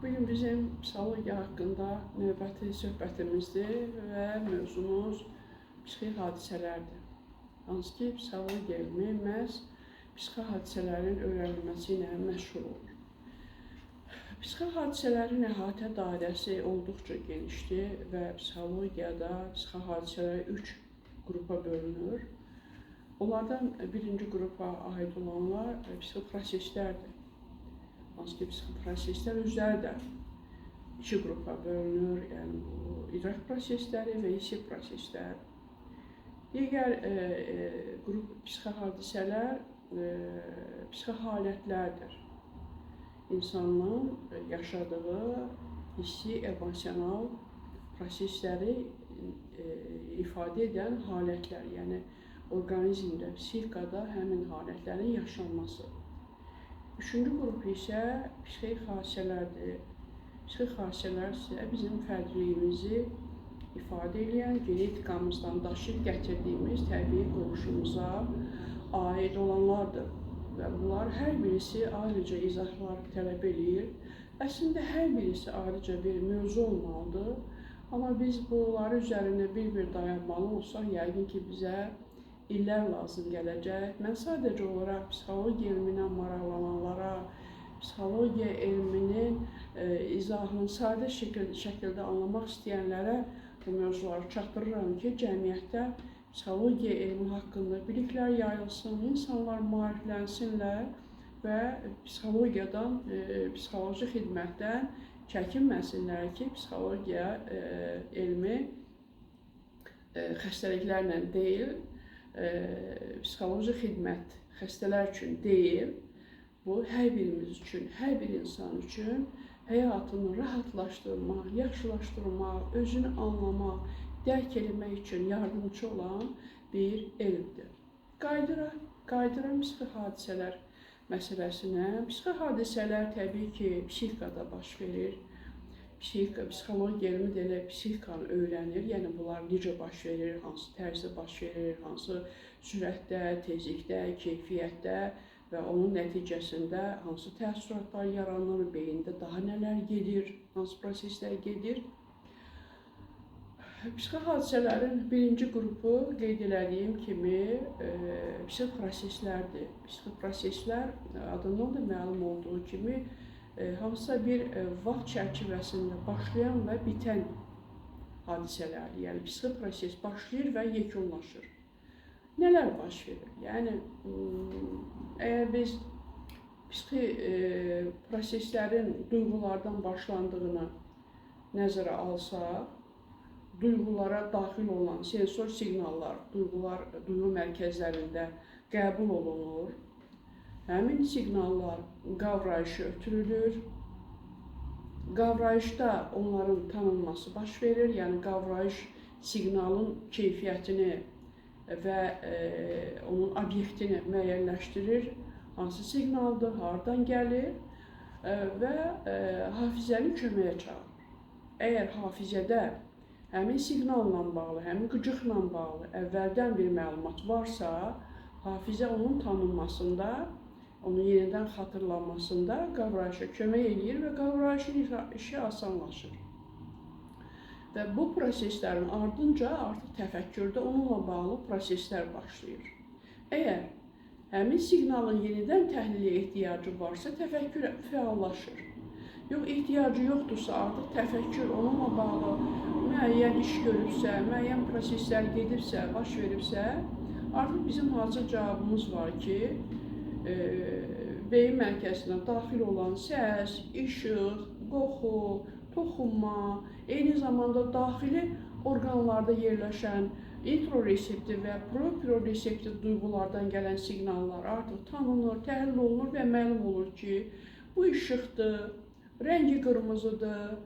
Bugün bizim psixologiya haqqında növbəti söhbətimizdir və mövzumuz psixi hadisələrdir. Hansı ki, psixologiya elmi məhz psixi hadisələrin öyrənilməsi ilə məşğul olur. Psixi hadisələrin əhatə dairəsi olduqca genişdir və psixologiyada psixi hadisələr 3 qrupa bölünür. Onlardan birinci qrupa aid olanlar psixoproseslərdir. Hansı ki, psixoproseslər özləri də 2 qrupa bölünür, yəni bu idrak prosesləri və hiss proseslər. Digər qrup psixi hadisələr psixi halətlərdir. İnsanın yaşadığı hissi, emosional prosesləri ifadə edən halətlər, yəni orqanizmdə, psixikada həmin halətlərin yaşanması. Üçüncü qrup isə psixik hadisələrdir. Psixik hadisələr isə bizim fərdliyimizi ifadə edən, genetikamızdan daşıyıb gətirdiyimiz təbii quruluşumuza aid olanlardır. Və bunlar hər birisi ayrıca izahlar tələb edir. Əslində hər birisi ayrıca bir mövzu olmalıdır. Amma biz bunları üzərində bir-bir dayanmalı olsaq, yəqin ki, bizə illər lazım gələcək. Mən sadəcə olaraq psixologiya elminə maraqlananlara, psixologiya elminin izahını sadə şəkildə anlamaq istəyənlərə bu mövzuları çatdırıram ki, cəmiyyətdə psixologiya elmi haqqında biliklər yayılsın, insanlar maariflənsinlər və psixologiyadan, psixoloji xidmətdən çəkinməsinlər ki, psixologiya elmi xəstəliklərlə deyil, psixoloji xidmət xəstələr üçün deyil, bu hər birimiz üçün, hər bir insan üçün həyatını rahatlaşdırmaq, yaxşılaşdırmaq, özünü anlamaq, dərk etmək üçün yardımcı olan bir elmdir. Qayıdıram psixi hadisələr məsələsinə. Psixi hadisələr təbii ki, psixikada baş verir. Psixologiya elmi də elə psixikanı öyrənir, yəni bunlar necə baş verir, hansı tərzdə baş verir, hansı sürətdə, tezlikdə, keyfiyyətdə və onun nəticəsində hansı təəssüratlar yaranır, beyində daha nələr gedir, hansı proseslər gedir. Psixi hadisələrin birinci qrupu qeyd elədiyim kimi psixi proseslərdir. Psixi proseslər adından da məlum olduğu kimi hansısa bir vaxt çərçivəsində başlayan və bitən hadisələrdir. Yəni, psixi proses başlayır və yekunlaşır. Nələr baş verir? Yəni, əgər biz psixi proseslərin duyğulardan başlandığını nəzərə alsaq, duyğulara daxil olan sensor siqnallar, duyğu mərkəzlərində qəbul olunur. Həmin siqnallar qavrayışa ötürülür. Qavrayışda onların tanınması baş verir. Yəni, qavrayış siqnalın keyfiyyətini və onun obyektini müəyyənləşdirir. Hansı siqnaldır, hardan gəlir və hafizəni köməyə çağırır. Əgər hafizədə həmin siqnalla bağlı, həmin qıcıqla bağlı əvvəldən bir məlumat varsa, hafizə onun tanınmasında, onun yenidən xatırlanmasında qavrayışa kömək edir və qavrayışın işi asanlaşır. Və bu proseslərin ardınca artıq təfəkkürdə onunla bağlı proseslər başlayır. Əgər həmin siqnalın yenidən təhliliyə ehtiyacı varsa, təfəkkür fəallaşır. Yox, ehtiyacı yoxdursa, artıq təfəkkür onunla bağlı müəyyən iş görübsə, müəyyən proseslər gedibsə, baş veribsə, artıq bizim hazır cavabımız var ki, beyin mərkəzinə daxil olan səs, işıq, qoxu, toxunma, eyni zamanda daxili orqanlarda yerləşən introreseptiv və proprioreseptiv duyğulardan gələn siqnallar artıq tanınır, təhlil olunur və məlum olur ki, bu işıqdır, rəngi qırmızıdır.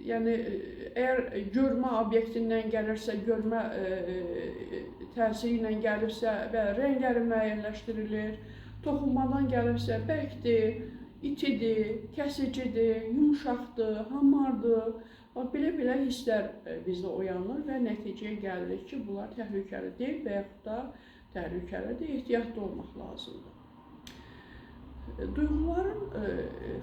Yəni, əgər görmə obyektindən gəlirsə, görmə təsiri ilə gəlirsə, rəngləri müəyyənləşdirilir. Toxunmadan gəlirsə, bərkdir, itidir, kəsicidir, yumuşaqdır, hamardır. Belə hisslər bizdə oyanır və nəticəyə gəlirik ki, bunlar təhlükəli deyil və yaxud da təhlükəlidir, ehtiyatlı olmaq lazımdır. Duyğuların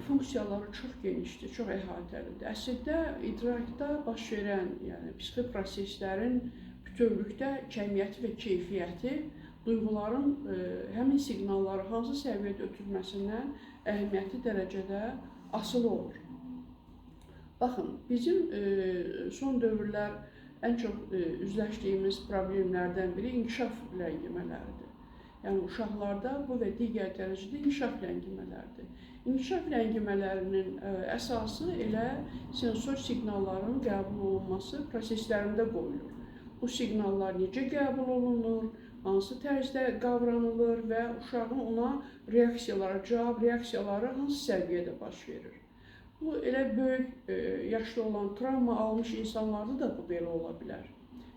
funksiyaları çox genişdir, çox əhatəlidir. Əslində idrakda baş verən, yəni psixi proseslərin bütövlükdə kəmiyyəti və keyfiyyəti duyğuların həmin siqnalları hansı səviyyədə ötürməsindən əhəmiyyətli dərəcədə asılı olur. Baxın, bizim son dövrlər ən çox üzləşdiyimiz problemlərdən biri inkişaf ləngimələridir. Yəni uşaqlarda bu və digər dərəcədə inkişaf ləngimələrdir. İnkişaf ləngimələrinin əsası elə sensor siqnalların qəbul olunması proseslərində qoyulur. Bu siqnallar necə qəbul olunur, hansı tərzdə qavranılır və uşağın ona reaksiyaları, cavab reaksiyaları hansı səviyyədə baş verir. Bu elə böyük yaşlı olan travma almış insanlarda da bu belə ola bilər.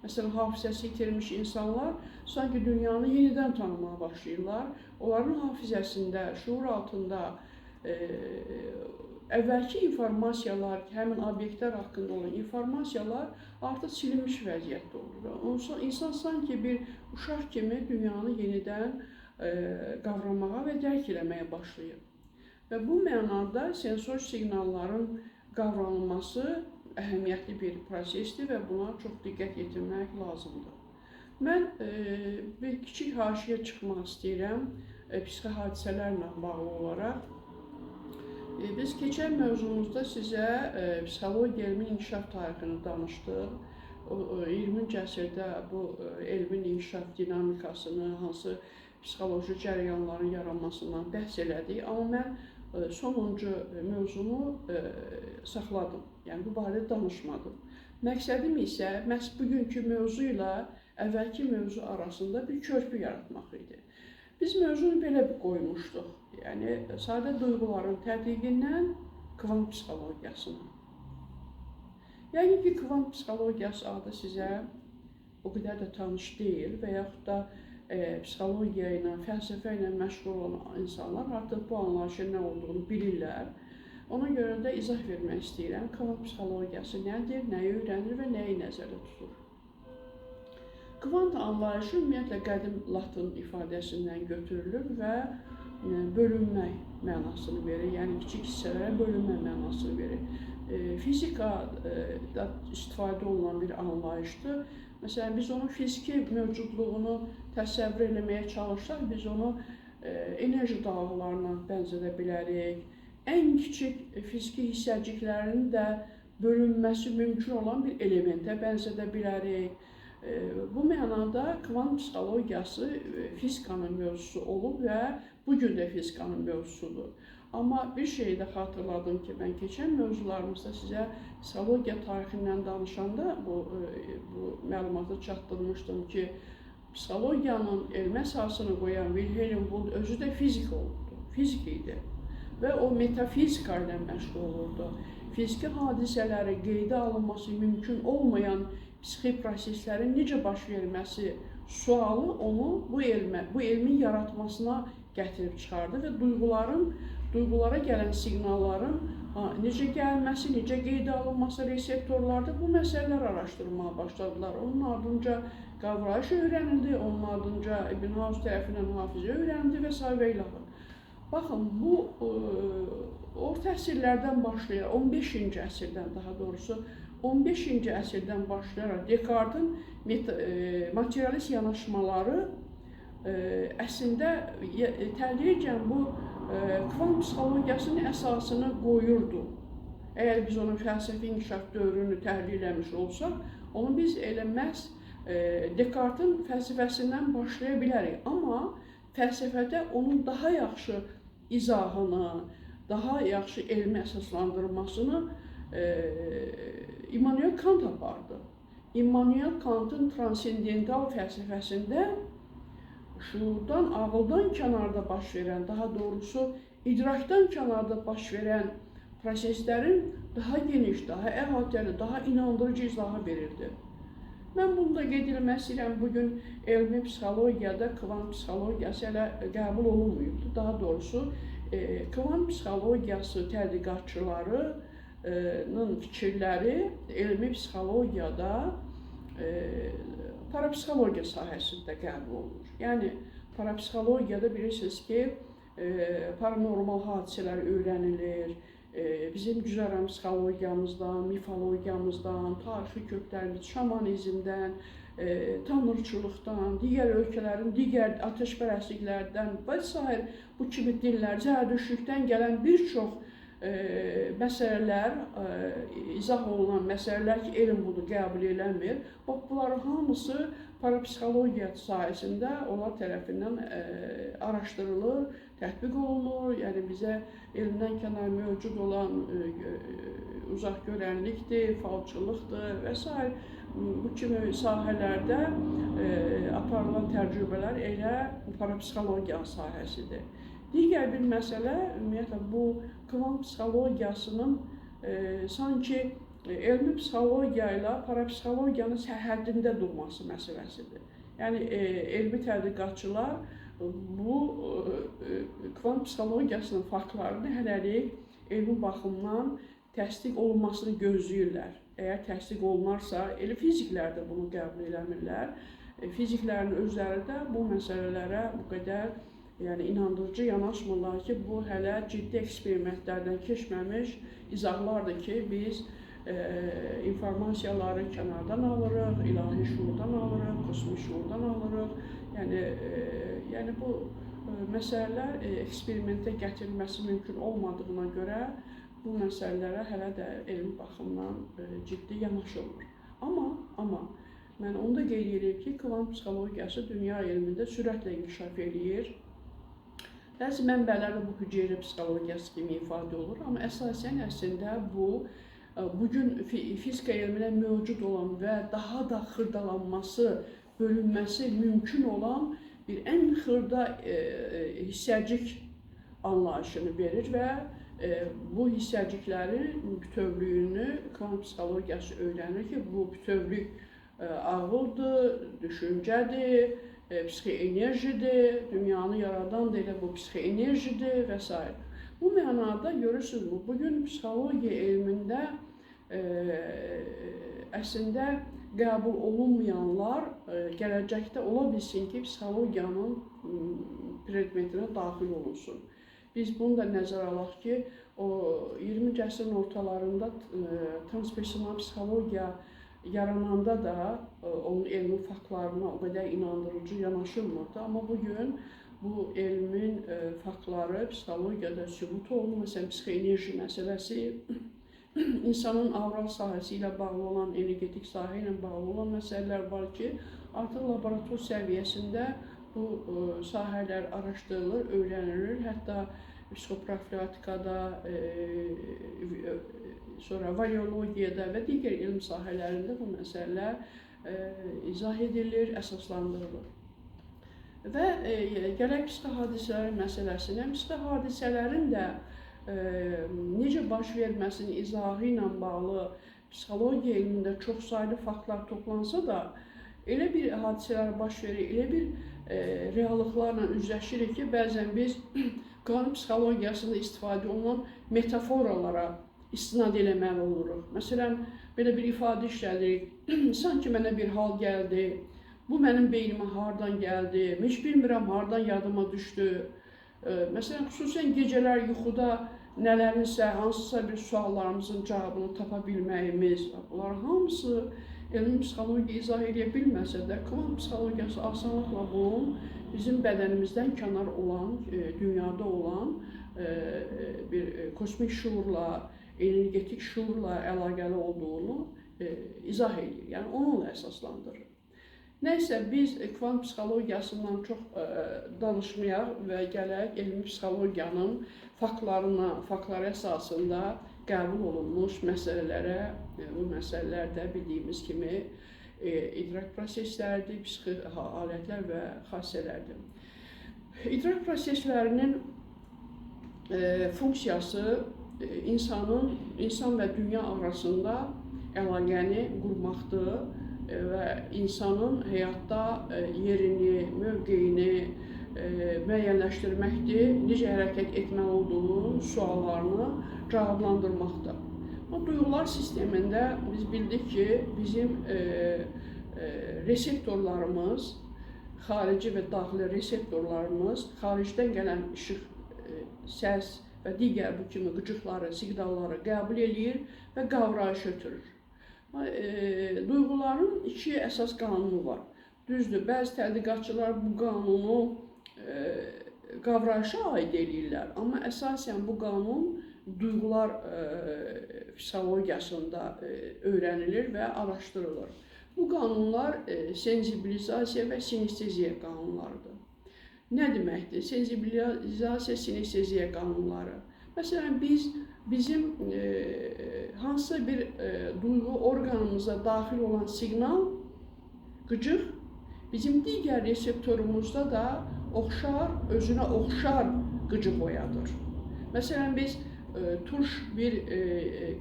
Məsələn, hafizəsi itirmiş insanlar sanki dünyanı yenidən tanımaya başlayırlar. Onların hafizəsində, şuur altında əvvəlki informasiyalar, həmin obyektlər haqqında olan informasiyalar artıq silinmiş vəziyyətdə olur. İnsan sanki bir uşaq kimi dünyanı yenidən qavramağa və dərk eləməyə başlayır. Və bu mənada sensor siqnalların qavranılması əhəmiyyətli bir prosesdir və buna çox diqqət yetirmək lazımdır. Mən bir kiçik haşiyə çıxmaq istəyirəm psixi hadisələrlə bağlı olaraq. Biz keçən mövzumuzda sizə psixologiya elmin inkişaf tarixini danışdıq. 20-ci əsrdə bu elmin inkişaf dinamikasını, hansı psixoloji cərəyanların yaranmasından bəhs elədik. Amma mən sonuncu mövzumu saxladım. Yəni, bu barədə danışmadım. Məqsədim isə məhz bugünkü mövzu ilə əvvəlki mövzu arasında bir körpü yaratmaq idi. Biz mövzunu belə qoymuşduq. Yəni, sadə duyğuların tədqiqindən kvant psixologiyasına. Yəni ki, kvant psixologiyası adı sizə o qədər də tanış deyil və yaxud da psixologiya ilə, fəlsəfə ilə məşğul olan insanlar artıq bu anlayışın nə olduğunu bilirlər. Ona görə də izah vermək istəyirəm. Kvant psixologiyası nədir, nəyi öyrənir və nəyi nəzərdə tutur? Kvant anlayışı ümumiyyətlə qədim latın ifadəsindən götürülür və bölünmək mənasını verir. Yəni, kiçik hissələrə bölünmə mənasını verir. Fizikada istifadə olunan bir anlayışdır. Məsələn, biz onun fiziki mövcudluğunu təsəvvür eləməyə çalışsaq, biz onu enerji dalğalarına bənzədə bilərik. Ən kiçik fiziki hissəciklərin də bölünməsi mümkün olan bir elementə bənzədə bilərik. Bu mənada kvant psixologiyası fizikanın mövzusu olub və bugün də fizikanın mövzusudur. Amma bir şeyi də xatırladım ki, mən keçən mövzularımızda sizə psixologiya tarixindən danışanda bu məlumatı çatdırmışdım ki, psixologiyanın elmə əsasını qoyan Wilhelm Wundt özü də fizik oldu, fizik idi. Və o metafizika ilə məşğul olurdu. Fiziki hadisələri qeydə alınması mümkün olmayan psixi proseslərin necə baş verməsi sualı onu bu elmin yaratmasına gətirib çıxardı və duyğulara gələn siqnalların necə gəlməsi, necə qeydə alınması reseptorlarda bu məsələlər araşdırmağa başladılar. Onun ardınca qavrayış öyrənildi, onun ardınca Ebbinghaus tərəfindən hafizə öyrənildi və s. və ilaxır. Baxın, bu orta əsrlərdən başlayaraq, 15-ci əsrdən daha doğrusu, 15-ci əsrdən başlayaraq Descartes-in materialist yanaşmaları əslində tədricən bu kvant psixologiyasının əsasını qoyurdu. Əgər biz onun fəlsəfi inkişaf dövrünü təhlil eləmiş olsaq, onu biz elə məhz Descartes-in fəlsəfəsindən başlaya bilərik. Amma fəlsəfədə onun daha yaxşı izahını, daha yaxşı elmi əsaslandırmasını Immanuel Kant apardı. Immanuel Kant'ın transendental fəlsəfəsində şuurdan, ağıldan kənarda baş verən, daha doğrusu idrakdan kənarda baş verən proseslərin daha geniş, daha əhatəli, daha inandırıcı izahı verirdi. Mən bunu da qeyd etmək istəyirəm, bugün elmi psixologiyada kvant psixologiyası hələ qəbul olunmuyubdur. Daha doğrusu, kvant psixologiyası tədqiqatçılarının fikirləri elmi psixologiyada parapsixologiya sahəsində qəbul olunur. Yəni, parapsixologiyada bilirsiniz ki, paranormal hadisələr öyrənilir. Bizim güzəran psixologiyamızdan, mifologiyamızdan, tarixi köklərimiz, şamanizmdən, tanrıçılıqdan, digər ölkələrin digər ateşpərəstliklərdən və s. bu kimi dinlər, zərdüştlükdən gələn bir çox məsələlər, izah olunan məsələlər ki, elm bunu qəbul eləmir. Bax, bunların hamısı parapsixologiya sayəsində onlar tərəfindən araşdırılır, tətbiq olunur. Yəni bizə elmdən kənar mövcud olan uzaq görənlikdir, falçılıqdır və s. Bu kimi sahələrdə aparılan təcrübələr elə parapsixologiya sahəsidir. Digər bir məsələ, ümumiyyətlə, bu kvant psixologiyasının sanki elmi psixologiya ilə parapsixologiyanın sərhəddində durması məsələsidir. Yəni, elmi tədqiqatçılar bu kvant psixologiyasının faktlarını hələlik elmi baxımdan təsdiq olunmasını gözləyirlər. Əgər təsdiq olunarsa, elə fiziklər də bunu qəbul eləmirlər. Fiziklərin özləri də bu məsələlərə bu qədər inandırıcı yanaşmırlar ki, bu hələ ciddi eksperimentlərdən keçməmiş izahlardır ki, biz informasiyaları kənardan alırıq, ilahi şuurdan alırıq, kosmik şuurdan alırıq. Yəni bu məsələlər eksperimentə gətirilməsi mümkün olmadığına görə bu məsələlərə hələ də elmi baxımdan ciddi yanaşılmır. Amma mən onu da qeyd edirəm ki, kvant psixologiyası dünya elmində sürətlə inkişaf edir. Bəzi mənbələrdə bu hüceyrə psixologiyası kimi ifadə olur, amma əsasən əslində bugün fizika elminə mövcud olan və daha da xırdalanması, bölünməsi mümkün olan bir ən xırda hissəcik anlayışını verir və bu hissəciklərin bütövlüyünü kvant psixologiyası öyrənir ki, bu bütövlük ağıldır, düşüncədir, psixoenerjidir, dünyanı yaradan da elə bu psixoenerjidir və s. Bu mənada görürsünüz, bugün psixologiya elmində əslində qəbul olunmayanlar gələcəkdə ola bilsin ki, psixologiyanın predmetinə daxil olunsun. Biz bunu da nəzərə alaq ki, 20-ci əsrin ortalarında transpersonar psixologiya yarananda da onun elmi faktlarına o qədər inandırıcı yanaşılmırdı. Amma bugün bu elmin faktları psixologiyada sübut olunur. Məsələn, psixoenerji məsələsi, insanın avral sahəsi ilə bağlı olan, energetik sahə ilə bağlı olan məsələlər var ki, artıq laborator səviyyəsində bu sahələr araşdırılır, öyrənilir. Hətta psixoprofilaktikada, sonra variologiyada və digər elm sahələrində bu məsələlər izah edilir, əsaslandırılır. Və gələk psixohadisələrin məsələsinə, psixohadisələrin də necə baş verməsinin izahı ilə bağlı psixologiya elmində çoxsaylı faktlar toplansa da, elə bir hadisələr baş verir, elə bir reallıqlarla üzləşirik ki, bəzən biz kvant psixologiyasında istifadə olunan metaforalara istinad eləməli oluruq. Məsələn, belə bir ifadə işlədirik, sanki mənə bir hal gəldi, bu mənim beynimə hardan gəldi, heç bilmirəm hardan yadıma düşdü. Məsələn, xüsusən gecələr yuxuda nələrinsə, hansısa bir suallarımızın cavabını tapa bilməyimiz, bunlar hamısı elmi psixologiya izah edə bilməsə də, kvant psixologiyası asanlıqla bunun bizim bədənimizdən kənar olan, dünyada olan bir kosmik şuurla, energetik şuurla əlaqəli olduğunu izah edir, yəni onunla əsaslandırır. Nəysə, biz kvant psixologiyasından çox danışmayaq və gələk elmi psixologiyanın faktları əsasında qəbul olunmuş məsələlərə, bu məsələlər də bildiyimiz kimi idrak prosesləridir, psixi alətlər və xassələrdir. İdrak proseslərinin funksiyası insan və dünya arasında əlaqəni qurmaqdır və insanın həyatda yerini, mövqeyini müəyyənləşdirməkdir, necə hərəkət etməli olduğunu, suallarını cavablandırmaqdır. Bu duyğular sistemində biz bildik ki, bizim reseptorlarımız, xarici və daxili reseptorlarımız xaricdən gələn işıq səs və digər bu kimi qıcıqları, siqnalları qəbul eləyir və qavrayış ötürür. Duyğuların iki əsas qanunu var. Düzdür, bəzi tədqiqatçılar bu qanunu qavrayışa aid eləyirlər, amma əsasən bu qanun duyğular psixologiyasında öyrənilir və araşdırılır. Bu qanunlar sensibilizasiya və sinesteziya qanunlarıdır. Nə deməkdir? Sensibilizasiya, sinesteziya qanunları. Məsələn, bizim hansısa bir duyğu orqanımıza daxil olan siqnal, qıcıq, bizim digər reseptorumuzda da özünə oxşar qıcıq oyadır. Məsələn, biz turş bir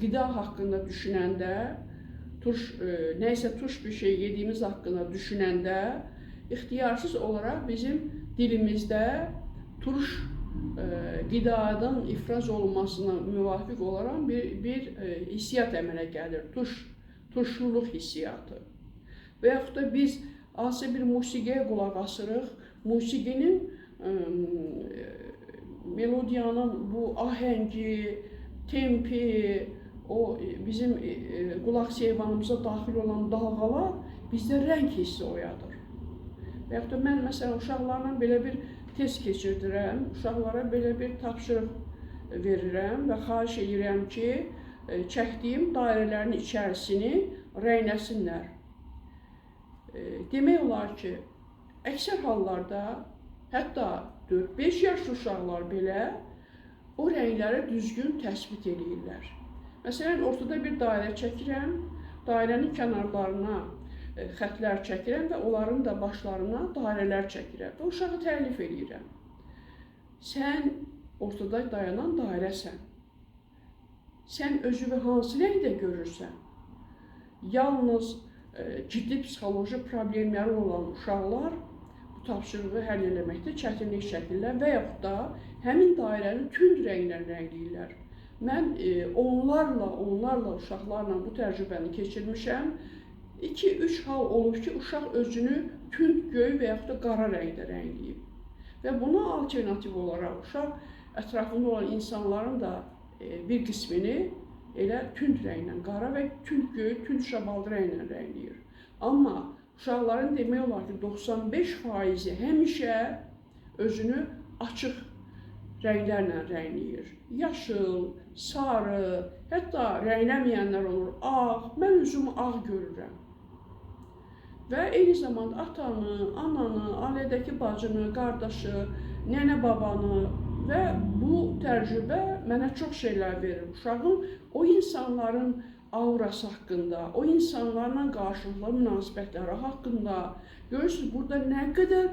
qida haqqında düşünəndə, nəysə turş bir şey yediyimiz haqqında düşünəndə, ixtiyarsız olaraq bizim dilimizdə turş qidanın ifraz olunmasına müvafiq olaraq bir hissiyat əmələ gəlir, turşluluq hissiyatı. Və yaxud da biz hansı bir musiqiyə qulaq asırıq, musiqinin, melodiyanın bu ahəngi, tempi, o bizim qulaq seyvanımıza daxil olan dalğalar bizdə rəng hissi oyadır. Və yaxud da mən məsələn uşaqlarla belə bir test keçirdirəm, uşaqlara belə bir tapşırıq verirəm və xahiş edirəm ki, çəkdiyim dairələrin içərisini rəngləsinlər. Demək olar ki, əksər hallarda, hətta 4-5 yaşlı uşaqlar belə o rəngləri düzgün təsbit edirlər. Məsələn, ortada bir dairə çəkirəm, dairənin kənarlarına xətlər çəkirəm və onların da başlarına dairələr çəkirəm və uşağı təklif edirəm. Sən ortada dayanan dairəsən. Sən özünü hansı rəngdə görürsən? Yalnız ciddi psixoloji problemləri olan uşaqlar bu tapşırığı həll eləməkdə çətinlik çəkirlər və yaxud da həmin dairəni tünd rənglə rəngləyirlər. Mən onlarla, uşaqlarla bu təcrübəni keçirmişəm. 2-3 hal olub ki, uşaq özünü tünd göy və yaxud da qara rəngdə rəngləyib. Və buna alternativ olaraq uşaq ətrafında olan insanların da bir qismini elə tünd rənglə, qara və tünd göy, tünd şabaldı rənglə rəngləyir. Amma uşaqların demək olar ki, 95% həmişə özünü açıq rənglərlə rəngləyir. Yaşıl, sarı, hətta rəngləməyənlər olur, ağ. Mən özümü ağ görürəm. Və eyni zamanda atanı, ananı, ailədəki bacını, qardaşı, nənə-babanı və bu təcrübə mənə çox şeylər verir. Uşağın o insanların aurası haqqında, o insanlarla qarşılıqlı münasibətləri haqqında görürsünüz, burada nə qədər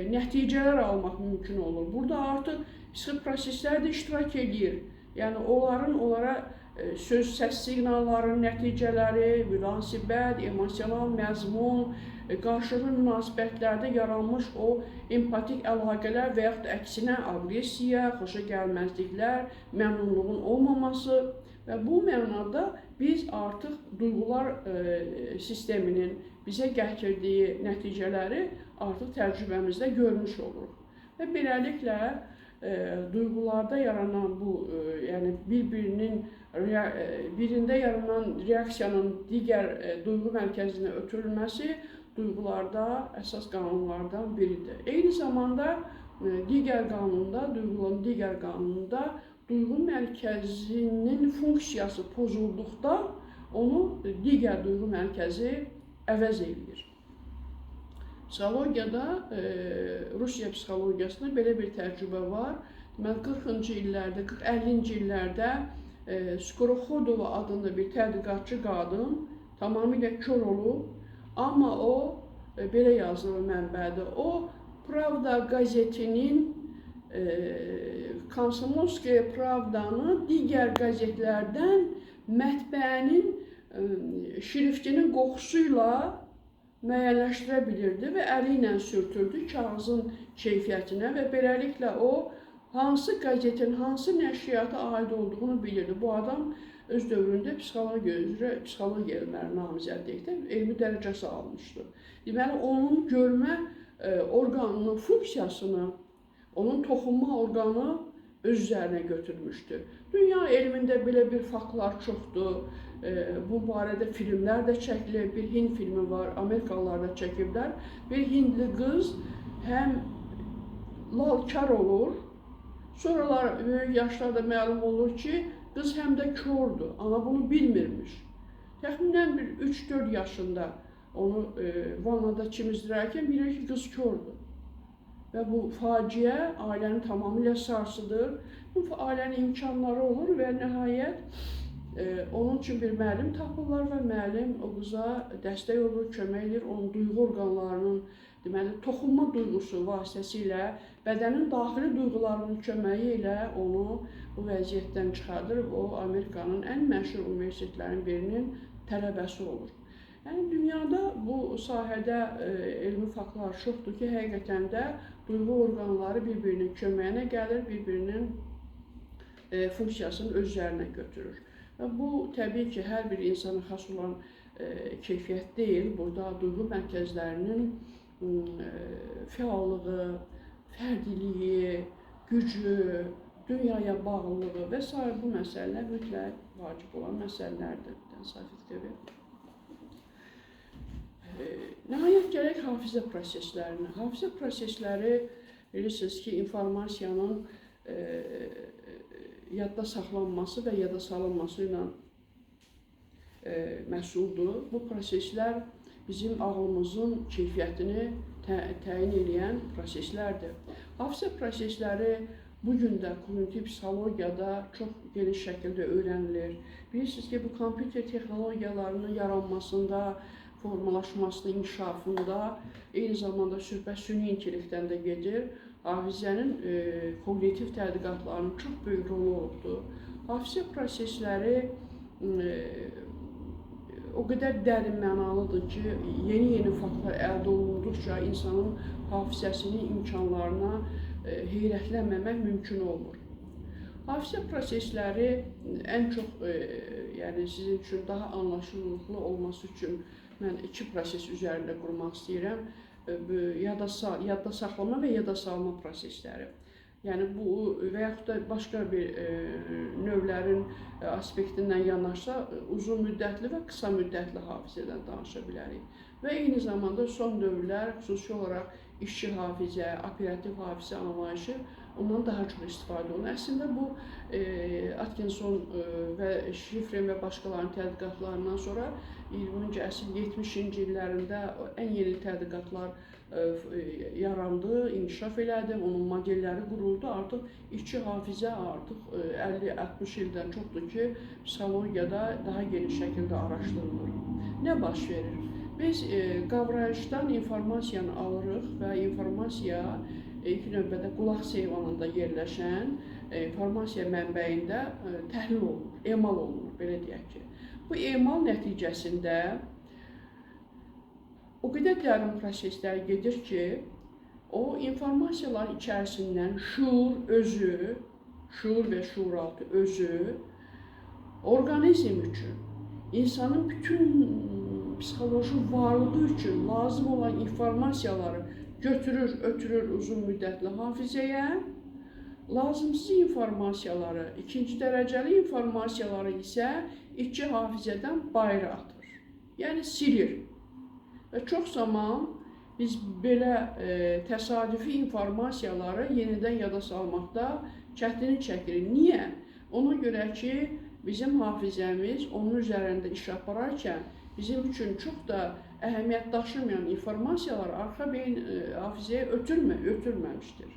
nəticələr almaq mümkün olur. Burada artıq psixoproseslər də iştirak edir. Yəni onlara söz, səs siqnallarının nəticələri, münasibət, emosional məzmun, qarşılıqlı münasibətlərdə yaranmış o empatik əlaqələr və yaxud da əksinə aqressiya, xoşagəlməzliklər, məmnunluğun olmaması və bu mənada biz artıq duyğular sisteminin bizə gətirdiyi nəticələri artıq təcrübəmizdə görmüş oluruq. Və beləliklə duyğularda yaranan bu, yəni birində yaranan reaksiyanın digər duyğu mərkəzinə ötürülməsi duyğularda əsas qanunlardan biridir. Eyni zamanda duyğuların digər qanununda duyğu mərkəzinin funksiyası pozulduqda onu digər duyğu mərkəzi əvəz edir. Psixologiyada, Rusiya psixologiyasında belə bir təcrübə var. Deməli, 40-cı illərdə, 50-ci illərdə Skoroxodova adında bir tədqiqatçı qadın tamamilə kör olub, amma o, belə yazılır mənbədə, o Pravda qəzetinin, Komsomolskaya Pravdanı digər qəzetlərdən mətbəənin şriftinin qoxusuyla müəyyənləşdirə bilirdi və əli ilə sürtürdü kağızın keyfiyyətinə və beləliklə o hansı qəzetin, hansı nəşriyyata aid olduğunu bilirdi. Bu adam öz dövründə psixologiya üzrə psixologiya elmləri namizədlikdə elmi dərəcəsi almışdı. Deməli, onun görmə orqanının funksiyasını, onun toxunma orqanı öz üzərinə götürmüşdü. Dünya elmində belə bir faktlar çoxdur. Bu barədə filmlər də çəkilir. Bir Hind filmi var, Amerikalılar da çəkiblər. Bir Hindli qız həm lalkar olur, sonralar böyük yaşlarda məlum olur ki, qız həm də kördür, amma bunu bilmirmiş. Təxminən bir 3-4 yaşında onu vannada çimizdirərkən bilir ki, qız kördür. Və bu faciə ailəni tamamilə sarsıdır. Bu ailənin imkanları olur və nəhayət onun üçün bir müəllim tapırlar və müəllim o qıza dəstək olur, kömək edir, onun duyğu orqanlarının, deməli, toxunma duyğusu vasitəsilə, bədənin daxili duyğularının köməyi ilə onu bu vəziyyətdən çıxardır. O, Amerikanın ən məşhur universitetlərin birinin tələbəsi olur. Yəni, dünyada bu sahədə elmi faktlar çoxdur ki, həqiqətən də duyğu orqanları bir-birinin köməyinə gəlir, bir-birinin funksiyasını öz üzərinə götürür. Və bu, təbii ki, hər bir insana xas olan keyfiyyət deyil. Burada duyğu mərkəzlərinin fəallığı, fərdiliyi, gücü, dünyaya bağlılığı və s. bu məsələlər mütləq vacib olan məsələlərdir. Nəhayət gələk hafizə proseslərinə. Hafizə prosesləri bilirsiniz ki, informasiyanın yadda saxlanması və yada salınması ilə məsuldur. Bu proseslər bizim ağlımızın keyfiyyətini təyin edən proseslərdir. Hafizə prosesləri bugün də kognitiv psixologiyada çox geniş şəkildə öyrənilir. Bilirsiniz ki, bu kompüter texnologiyalarının yaranmasında, formalaşmasında, inkişafında, eyni zamanda söhbət süni intellektdən də gedir. Hafizənin kognitiv tədqiqatlarının çox böyük rolu olubdur. Hafizə prosesləri o qədər dərin mənalıdır ki, yeni faktlar əldə olunduqca insanın hafizəsinin imkanlarına heyrətlənməmək mümkün olmur. Hafizə prosesləri ən çox, yəni sizin üçün daha anlaşılırlı olması üçün mən iki proses üzərində qurmaq istəyirəm. Yadda saxlama və yada salma prosesləri. Yəni bu və yaxud da başqa bir növlərin aspektindən yanaşsa, uzun müddətli və qısa müddətli hafizədən danışa bilərik. Və eyni zamanda son dövrlər, xüsusi olaraq işçi hafizə, operativ hafizə anlayışı ondan daha çox istifadə olunur. Əslində bu Atkinson və Şifrin və başqalarının tədqiqatlarından sonra 20-ci əsrin 70-ci illərində ən yeni tədqiqatlar yarandı, inkişaf elədi, onun modelləri quruldu. Artıq işçi hafizə artıq 50-60 ildən çoxdur ki, psixologiyada daha geniş şəkildə araşdırılır. Nə baş verir? Biz qavrayışdan informasiyanı alırıq və informasiya ilk növbədə qulaq seyvanında yerləşən informasiya mənbəyində təhlil olunur, emal olunur, belə deyək ki. Bu emal nəticəsində o qədər dərin proseslər gedir ki, o informasiyaların içərisindən şuur özü, şuur və şuuraltı özü orqanizm üçün, insanın bütün psixoloji varlığı üçün lazım olan informasiyaları götürür, ötürür uzun müddətli hafizəyə, lazımsız informasiyaları, ikinci dərəcəli informasiyaları isə içki hafizədən bayıra atır, yəni silir. Və çox zaman biz belə təsadüfi informasiyaları yenidən yada salmaqda çətinlik çəkirik. Niyə? Ona görə ki, bizim hafizəmiz onun üzərində iş apararkən bizim üçün çox da əhəmiyyət daşımayan informasiyalar arxa beyin hafizəyə ötürməmişdir.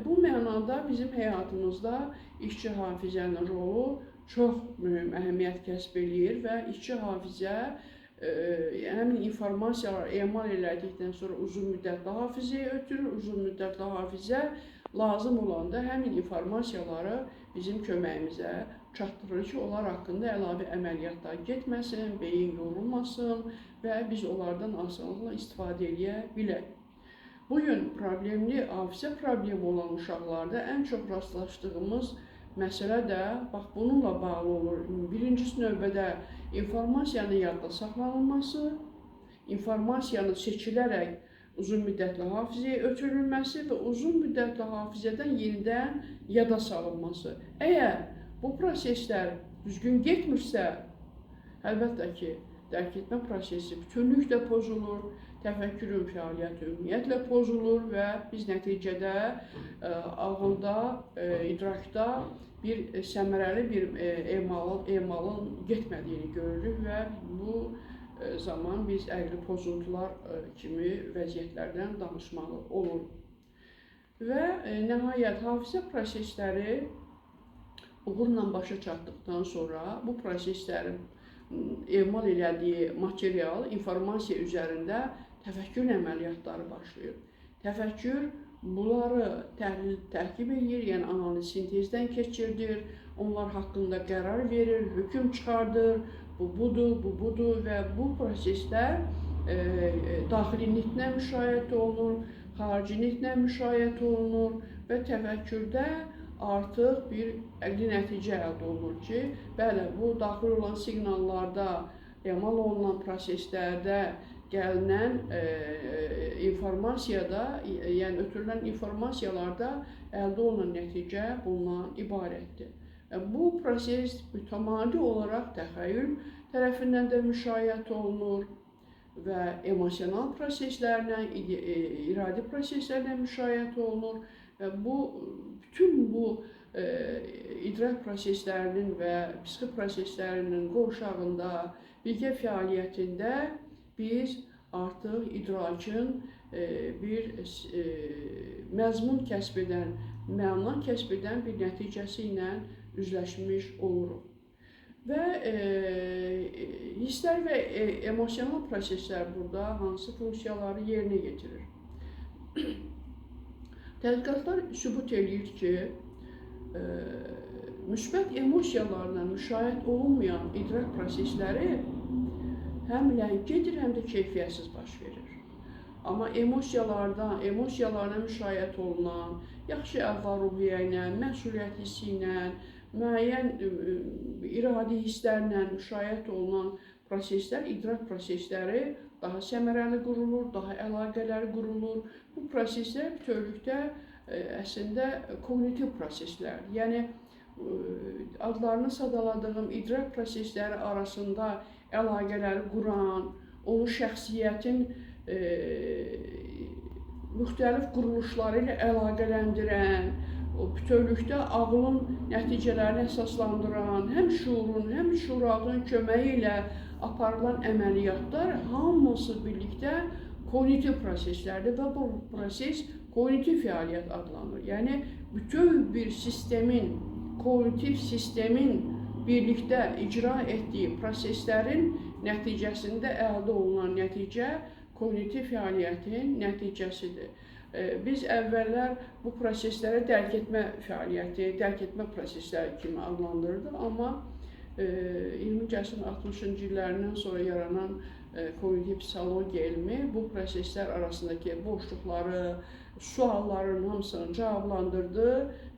Bu mənada bizim həyatımızda işçi hafizənin rolu çox mühüm əhəmiyyət kəsb eləyir və işçi hafizə həmin informasiyalar emal elədikdən sonra uzun müddətli hafizəyə ötürür, uzun müddətli hafizə lazım olanda həmin informasiyaları bizim köməyimizə çatdırır ki, onlar haqqında əlavə əməliyyatlar getməsin, beyin yorulmasın və biz onlardan asanlıqla istifadə edə bilək. Bugün problemli, hafizə problemi olan uşaqlarda ən çox rastlaşdığımız məsələ də bax bununla bağlı olur. Birincisi növbədə informasiyanın yadda saxlanılması, informasiyanın seçilərək uzun müddətli hafizəyə ötürülməsi və uzun müddətli hafizədən yenidən yada salınması. Əgər bu proseslər düzgün getmirsə, əlbəttə ki, dərk etmə prosesi bütünlüklə pozulur, təfəkkürün fəaliyyəti ümumiyyətlə pozulur və biz nəticədə ağılda, idrakda bir səmərəli bir emalın getmədiyini görürük və bu zaman biz əqli pozuntular kimi vəziyyətlərdən danışmalı olur. Və nəhayət hafizə prosesləri uğurla başa çatdıqdan sonra bu proseslərin emal elədiyi material, informasiya üzərində təfəkkür əməliyyatları başlayır. Təfəkkür bunları tərkib edir, yəni analiz sintezdən keçirdir, onlar haqqında qərar verir, hökm çıxardır, bu budur və bu proseslər daxili nitqlə müşahidə olunur, xarici nitqlə müşahidə olunur və təfəkkürdə artıq bir əqli nəticə əldə olunur ki, bəli, bu daxil olan siqnallarda, emal olunan proseslərdə gəlinən informasiyada, yəni ötürülən informasiyalarda əldə olunan nəticə bundan ibarətdir. Bu proses mütəmadi olaraq təxəyyül tərəfindən də müşahidə olunur və emosional proseslərlə, iradi proseslərlə müşahidə olunur və bütün bu idrak proseslərinin və psixi proseslərinin qovşağında, birgə fəaliyyətində biz artıq idrakın bir məzmun kəsb edən, məna kəsb edən bir nəticəsi ilə üzləşmiş oluruq. Və hisslər və emosional proseslər burada hansı funksiyaları yerinə yetirir? Tədqiqatlar sübut edir ki, müsbət emosiyalarla müşahidə olunmayan idrak prosesləri həm ləngidir, həm də keyfiyyətsiz baş verir. Amma emosiyalarla müşahidə olunan, yaxşı əhval-ruhiyyə ilə, məsuliyyət hissi ilə, müəyyən iradi hisslərlə müşahidə olunan proseslər, idrak prosesləri daha səmərəli qurulur, daha əlaqələri qurulur. Bu proseslər bütövlükdə əslində kognitiv proseslərdir. Yəni, adlarını sadaladığım idrak prosesləri arasında əlaqələri quran, onun şəxsiyyətin müxtəlif quruluşları ilə əlaqələndirən, bütövlükdə ağlın nəticələrini əsaslandıran, həm şuurun, həm şuuraltının köməyi ilə aparılan əməliyyatlar hamısı birlikdə kognitiv proseslərdir və bu proses kognitiv fəaliyyət adlanır. Yəni, bütöv bir sistemin, kognitiv sistemin birlikdə icra etdiyi proseslərin nəticəsində əldə olunan nəticə kognitiv fəaliyyətin nəticəsidir. Biz əvvəllər bu prosesləri dərk etmə fəaliyyəti, dərk etmə prosesləri kimi adlandırırdıq, amma 20-ci əsrin 60-cı illərindən sonra yaranan kognitiv psixologiya elmi bu proseslər arasındakı boşluqları, sualların hamısını cavablandırdı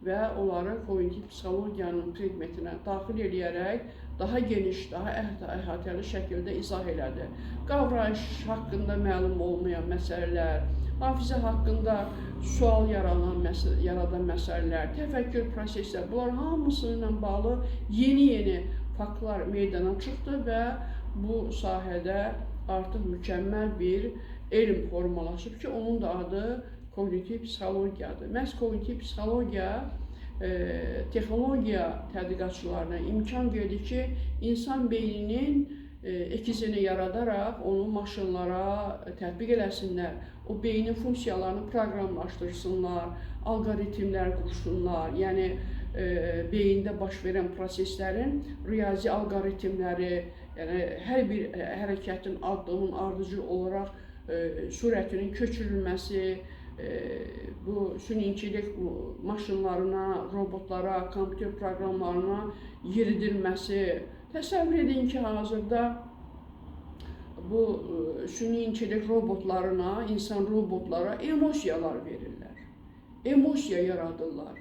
və onları kognitiv psixologiyanın predmetinə daxil edərək daha geniş, daha əhatəli şəkildə izah elədi. Qavrayış haqqında məlum olmayan məsələlər, hafizə haqqında sual yaradan məsələlər, təfəkkür proseslər, bunlar hamısı ilə bağlı yeni faktlar meydana çıxdı və bu sahədə artıq mükəmməl bir elm formalaşıb ki, onun da adı kognitiv psixologiyadır. Məhz kognitiv psixologiya texnologiya tədqiqatçılarına imkan verdi ki, insan beyninin ekizini yaradaraq onu maşınlara tətbiq eləsinlər, o beynin funksiyalarını proqramlaşdırsınlar, alqoritmlər qursunlar, yəni beyində baş verən proseslərin riyazi alqoritmləri, yəni hər bir hərəkətin, addımın ardıcıl olaraq sürətinin köçürülməsi, bu süniçilik maşınlarına, robotlara, kompüter proqramlarına yeridilməsi. Təsəvvür edin ki, hazırda bu süniçilik robotlarına, insan robotlara emosiyalar verirlər, emosiya yaradırlar.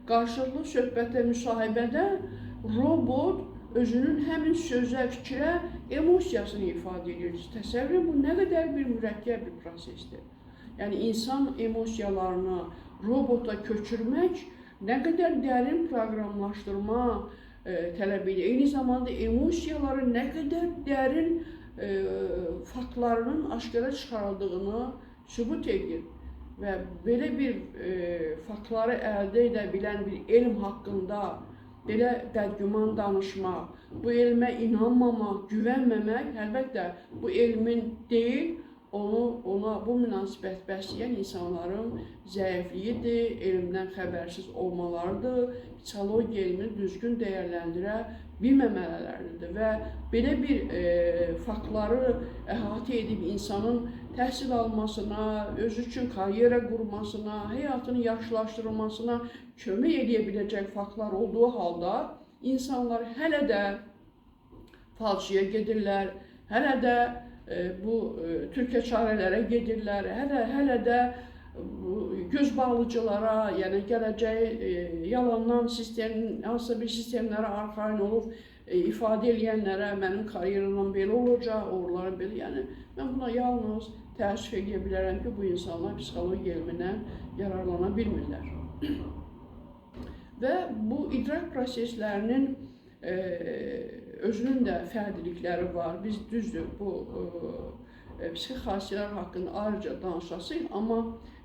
Qarşılıqlı söhbətdə, müsahibədə robot özünün həmin sözə, fikrə emosiyasını ifadə edir. Təsəvvür edin, bu nə qədər bir mürəkkəb bir prosesdir. Yəni insan emosiyalarını robota köçürmək nə qədər dərin proqramlaşdırma tələb edir. Eyni zamanda emosiyaları nə qədər dərin faktlarının aşkara çıxarıldığını sübut edir. Və belə bir faktları əldə edə bilən bir elm haqqında belə bədgüman danışmaq, bu elmə inanmamaq, güvənməmək əlbəttə bu elmin deyil, ona bu münasibət bəsləyən insanların zəifliyidir, elmdən xəbərsiz olmalarıdır, psixologiya elmini düzgün dəyərləndirə bilməmələləridir və belə bir faktları əhatə edib insanın təhsil almasına, özü üçün karyera qurmasına, həyatını yaxşılaşdırılmasına kömək edə biləcək faktlar olduğu halda insanlar hələ də falçıya gedirlər, hələ də bu türkə çarələrə gedirlər, hələ də göz bağlıcılara, yəni gələcəyi yalandan sistemin, hansısa bir sistemlərə arxain olub ifadə edənlərə mənim karyeramla belə olacaq, uğurlarım belə, yəni mən buna yalnız təəssüf edə bilərəm ki, bu insanlar psixologiya elmindən yararlana bilmirlər. Və bu idrak proseslərinin özünün də fərdilikləri var. Biz düzdür, bu psixi xassələr haqqında ayrıca danışasıyıq, amma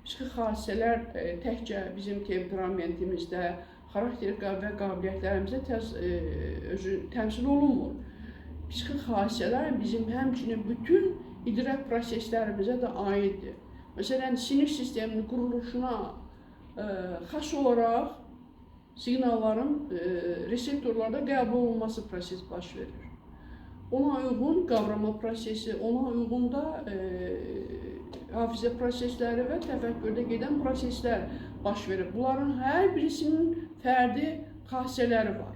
psixi xassələr təkcə bizim temperamentimizdə, xarakter və qabiliyyətlərimizdə təmsil olunmur. Psixi xassələr bizim həmçinin bütün idrak proseslərimizə də aiddir. Məsələn, sinir sisteminin quruluşuna xas olaraq siqnalların reseptorlarda qəbul olunması prosesi baş verir. Ona uyğun qavrama prosesi, ona uyğun da hafizə prosesləri və təfəkkürdə gedən proseslər baş verir. Bunların hər birisinin fərdi xassələri var.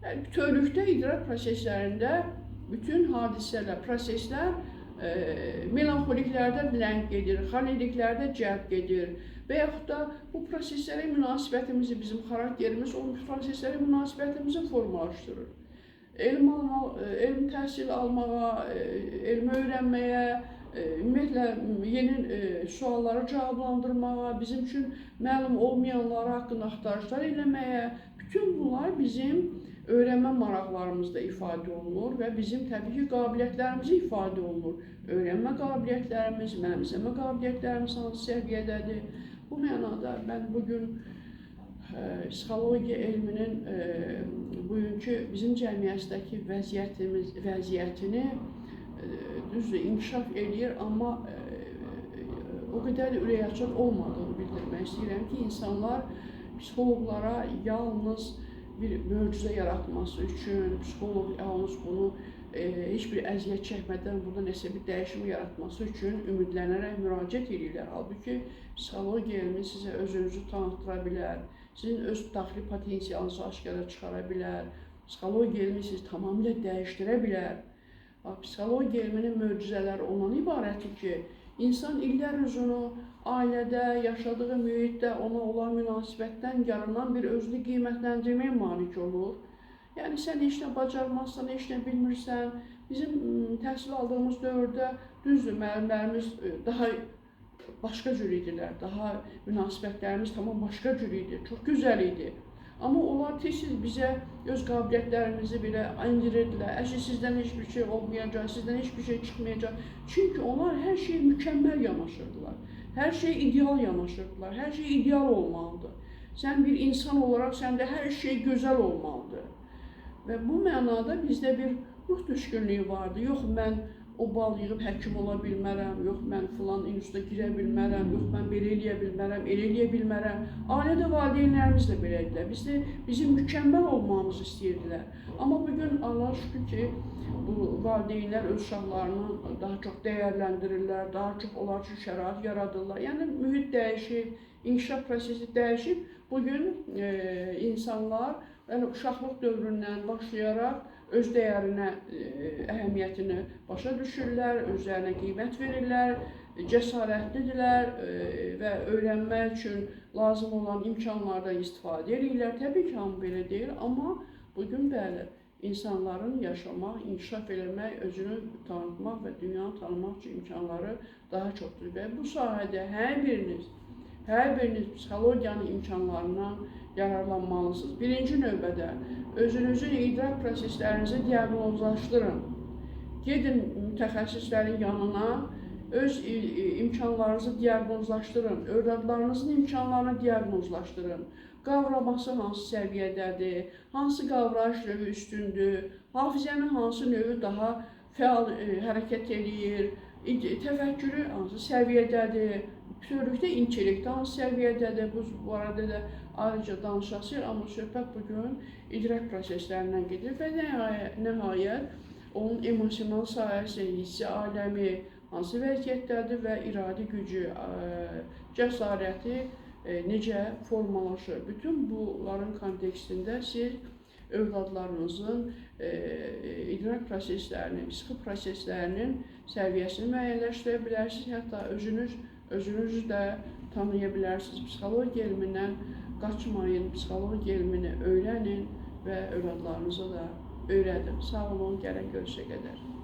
Yəni, bütövlükdə idrak proseslərində bütün hadisələr, proseslər melanxoliklərdə ləng gedir, xaniliklərdə cəlb gedir və yaxud da bu proseslərə münasibətimizi, bizim xarakterimiz o proseslərə münasibətimizi formalaşdırır. Elm təhsil almağa, elmi öyrənməyə, ümumiyyətlə yeni sualları cavablandırmağa, bizim üçün məlum olmayanları haqqında axtarışlar eləməyə, bütün bunlar bizim öyrənmə maraqlarımızda ifadə olunur və bizim təbii ki, qabiliyyətlərimizi ifadə olunur. Öyrənmə qabiliyyətlərimiz, mənimsəmə qabiliyyətlərimiz hansı səviyyədədir? Bu mənada mən bugün psixologiya elminin bugünkü bizim cəmiyyətdəki vəziyyətini düzdür, inkişaf edir, amma o qədər ürəkaçan olmadığını bildirmək istəyirəm ki, insanlar psixoloqlara yalnız bir möcüzə yaratması üçün, psixoloq yalnız bunu heç bir əziyyət çəkmədən burada nəsə bir dəyişimi yaratması üçün ümidlənərək müraciət edirlər. Halbuki psixologiya elmi sizə özünüzü tanıtıra bilər, sizin öz daxili potensialınızı aşkara çıxara bilər, psixologiya elmi sizi tamamilə dəyişdirə bilər. Psixologiya elminin möcüzələri ondan ibarətdir ki, insan illər uzunu ailədə, yaşadığı mühitdə ona olan münasibətdən yaranan bir özünü qiymətləndirməyə malik olur. Yəni, sən heç nə bacarmazsan, heç nə bilmirsən. Bizim təhsil aldığımız dövrdə düzdür, müəllimlərimiz daha başqa cür idilər, daha münasibətlərimiz tamam başqa cür idi, çox gözəl idi. Amma onlar tez-tez bizə öz qabiliyyətlərimizi belə indirirdilər. Əgər sizdən heç bir şey olmayacaq, sizdən heç bir şey çıxmayacaq. Çünki onlar hər şeyə mükəmməl yanaşırdılar. Hər şey ideal yanaşırdılar. Hər şey ideal olmalıdır. Sən bir insan olaraq səndə hər şey gözəl olmalıdır. Və bu mənada bizdə bir ruh düşkünlüyü vardı. Yox, mən o bal yığıb həkim ola bilmərəm, yox, mən filan instituta girə bilmərəm, yox, mən belə eləyə bilmərəm, elə eləyə bilmərəm. Ailədə valideynlərimiz də belə idilər. Bizim mükəmməl olmamızı istəyirdilər. Amma bugün Allah'a şükür ki, bu valideynlər öz uşaqlarını daha çox dəyərləndirirlər, daha çox onlar üçün şərait yaradırlar. Yəni, mühit dəyişib, inkişaf prosesi dəyişib. Bugün insanlar uşaqlıq dövründən başlayaraq öz dəyərinə, əhəmiyyətini başa düşürlər, özlərinə qiymət verirlər, cəsarətlidirlər və öyrənmək üçün lazım olan imkanlardan istifadə edirlər. Təbii ki, hamı belə deyil, amma bugün bəli, insanların yaşamaq, inkişaf eləmək, özünü tanıtmaq və dünyanı tanımaq üçün imkanları daha çoxdur. Və bu sahədə hər biriniz psixologiyanın imkanlarından yararlanmalısınız. Birinci növbədə özünüzün idrak proseslərinizi diaqnozlaşdırın. Gedin mütəxəssislərin yanına, öz imkanlarınızı diaqnozlaşdırın, övladlarınızın imkanlarını diaqnozlaşdırın. Qavraması hansı səviyyədədir, hansı qavrayış növü üstündür, hafizənin hansı növü daha fəal hərəkət edir, təfəkkürü hansı səviyyədədir, bütövlükdə intellekt hansı səviyyədədir, bu barədə də ayrıca danışasıq, amma söhbət bugün idrak proseslərindən gedir və nəhayət onun emosional sahəsi, hissi aləmi hansı vəziyyətdədir və iradi gücü, cəsarəti necə formalaşır. Bütün bunların kontekstində siz övladlarınızın idrak proseslərinin, psixi proseslərinin səviyyəsini müəyyənləşdirə bilərsiniz, hətta özünüzü də tanıya bilərsiniz. Psixologiya elmindən qaçmayın, psixologiya elmini öyrənin və övladlarınıza da öyrədin. Sağ olun, gələn görüşə qədər.